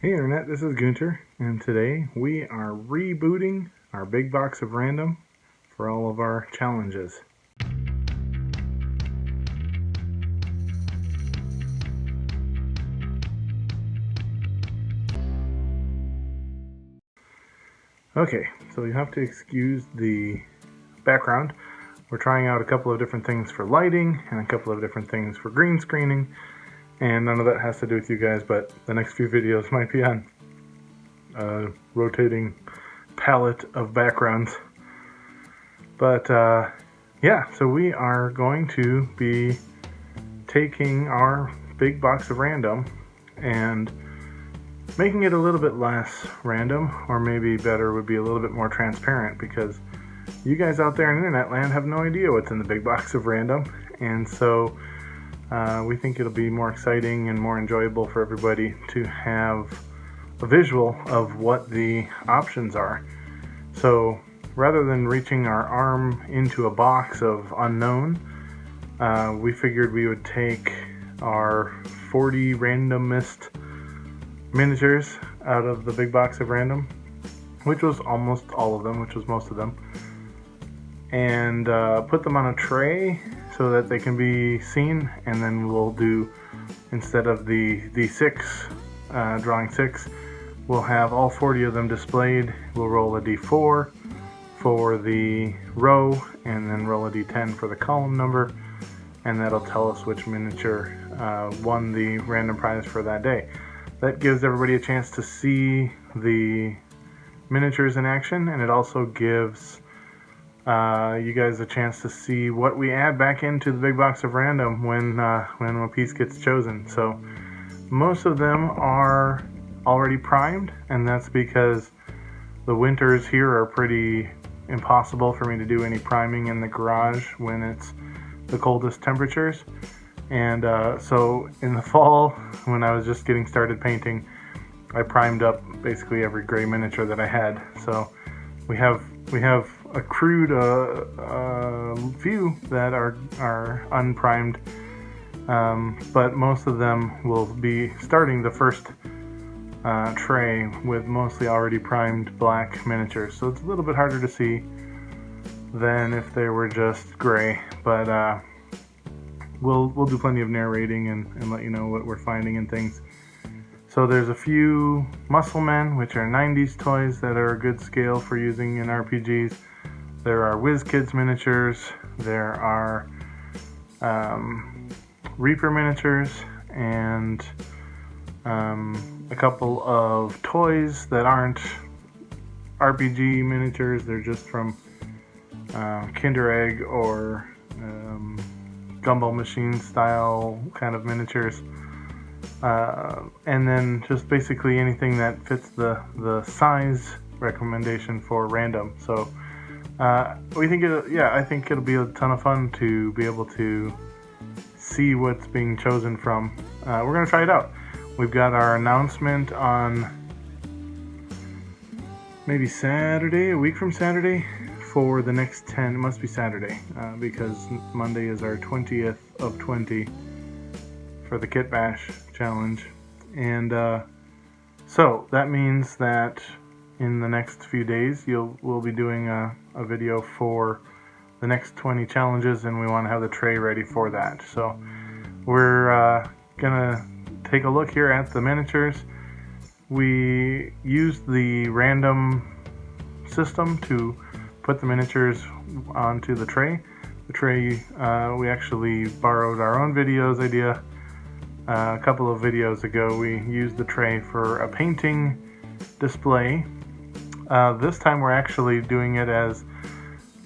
Hey Internet, this is Gunter, and today we are rebooting our big box of random for all of our challenges. Okay, so you have to excuse the background. We're trying out a couple of different things for lighting and a couple of different things for green screening, and none of that has to do with you guys, but the next few videos might be on a rotating palette of backgrounds. But yeah, so we are going to be taking our big box of random and making it a little bit less random, or maybe better would be a little bit more transparent, because you guys out there in internet land have no idea what's in the big box of random, and so we think it'll be more exciting and more enjoyable for everybody to have a visual of what the options are. So rather than reaching our arm into a box of unknown, we figured we would take our 40 randomist miniatures out of the big box of random, which was almost all of them, which was most of them, and put them on a tray so that they can be seen, and then we'll do, instead of the D6, drawing 6, we'll have all 40 of them displayed. We'll roll a D4 for the row, and then roll a D10 for the column number, and that'll tell us which miniature won the random prize for that day. That gives everybody a chance to see the miniatures in action, and it also gives you guys a chance to see what we add back into the big box of random when a piece gets chosen. So most of them are already primed, and that's because the winters here are pretty impossible for me to do any priming in the garage when it's the coldest temperatures. And so in the fall, when I was just getting started painting, I primed up basically every gray miniature that I had. So we have accrued a few that are unprimed, but most of them will be starting the first tray with mostly already primed black miniatures. So it's a little bit harder to see than if they were just gray, but we'll do plenty of narrating and let you know what we're finding and things. So there's a few Muscle Men, which are 90s toys that are a good scale for using in RPGs. There are Whiz Kids miniatures. There are Reaper miniatures, and a couple of toys that aren't RPG miniatures. They're just from Kinder Egg or Gumball Machine style kind of miniatures. And then just basically anything that fits the size recommendation for random. So we think I think it'll be a ton of fun to be able to see what's being chosen from. We're gonna try it out. We've got our announcement on maybe Saturday, a week from Saturday, for the next 10. It must be Saturday, because Monday is our 20th of 20 for the Kit Bash challenge. And so that means that in the next few days we'll be doing a video for the next 20 challenges, and we want to have the tray ready for that. So we're gonna take a look here at the miniatures. We used the random system to put the miniatures onto the tray. The tray, we actually borrowed our own videos idea. A couple of videos ago, we used the tray for a painting display. This time we're actually doing it as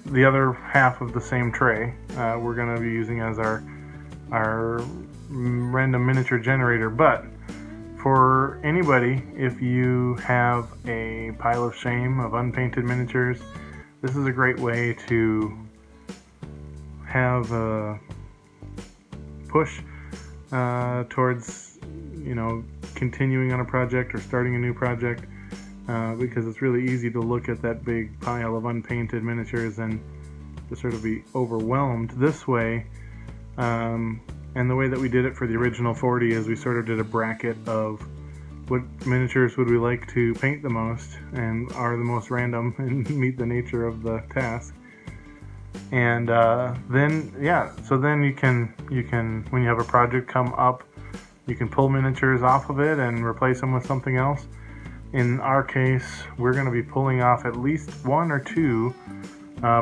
the other half of the same tray. We're going to be using as our random miniature generator. But for anybody, if you have a pile of shame of unpainted miniatures, this is a great way to have a push towards, continuing on a project or starting a new project, because it's really easy to look at that big pile of unpainted miniatures and to sort of be overwhelmed. This way, and the way that we did it for the original 40 is we sort of did a bracket of what miniatures would we like to paint the most and are the most random and meet the nature of the task. And then you can when you have a project come up, you can pull miniatures off of it and replace them with something else. In our case, we're going to be pulling off at least one or two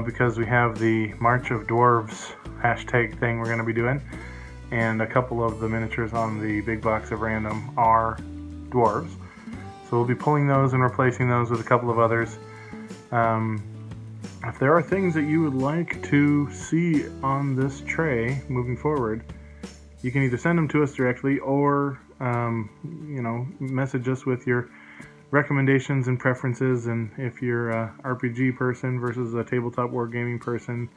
because we have the March of Dwarves hashtag thing we're going to be doing, and a couple of the miniatures on the big box of random are dwarves. So we'll be pulling those and replacing those with a couple of others. If there are things that you would like to see on this tray moving forward, you can either send them to us directly or message us with your recommendations and preferences, and if you're a RPG person versus a tabletop wargaming person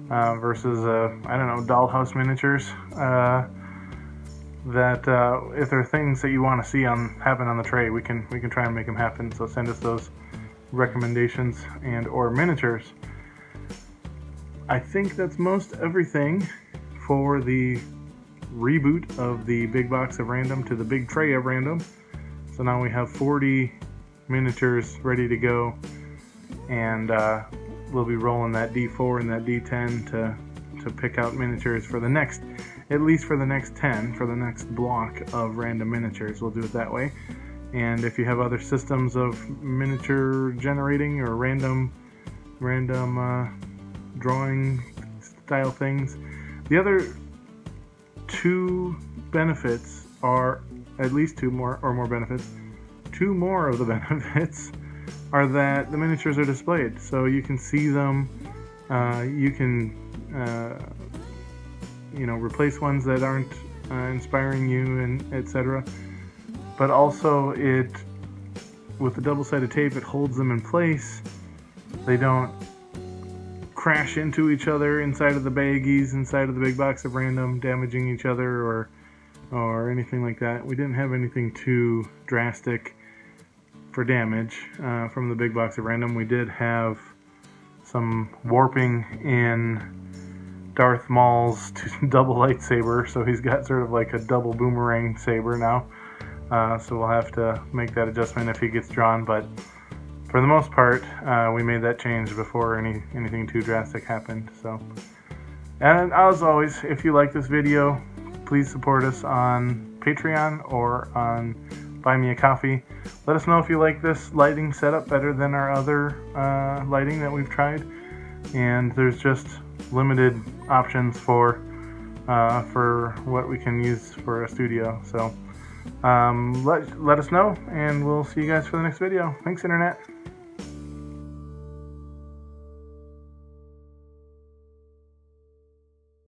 versus dollhouse miniatures, if there are things that you want to see happen on the tray, we can try and make them happen. So send us those recommendations and or miniatures. I think that's most everything for the reboot of the big box of random to the big tray of random. So now we have 40 miniatures ready to go, and we'll be rolling that D4 and that D10 to pick out miniatures for the next, at least for the next 10, for the next block of random miniatures. We'll do it that way. And if you have other systems of miniature generating or random drawing style things, the other two benefits are, at least two more benefits. Two more of the benefits are that the miniatures are displayed, so you can see them. You can replace ones that aren't inspiring you, and etc. But also, with the double-sided tape, it holds them in place. They don't crash into each other inside of the baggies, inside of the big box of random, damaging each other or anything like that. We didn't have anything too drastic for damage from the big box of random. We did have some warping in Darth Maul's double lightsaber, so he's got sort of like a double boomerang saber now. So we'll have to make that adjustment if he gets drawn, but for the most part, we made that change before anything too drastic happened. So, and as always, if you like this video, please support us on Patreon or on Buy Me a Coffee. Let us know if you like this lighting setup better than our other lighting that we've tried. And there's just limited options for what we can use for a studio. So let us know, and we'll see you guys for the next video. Thanks, Internet.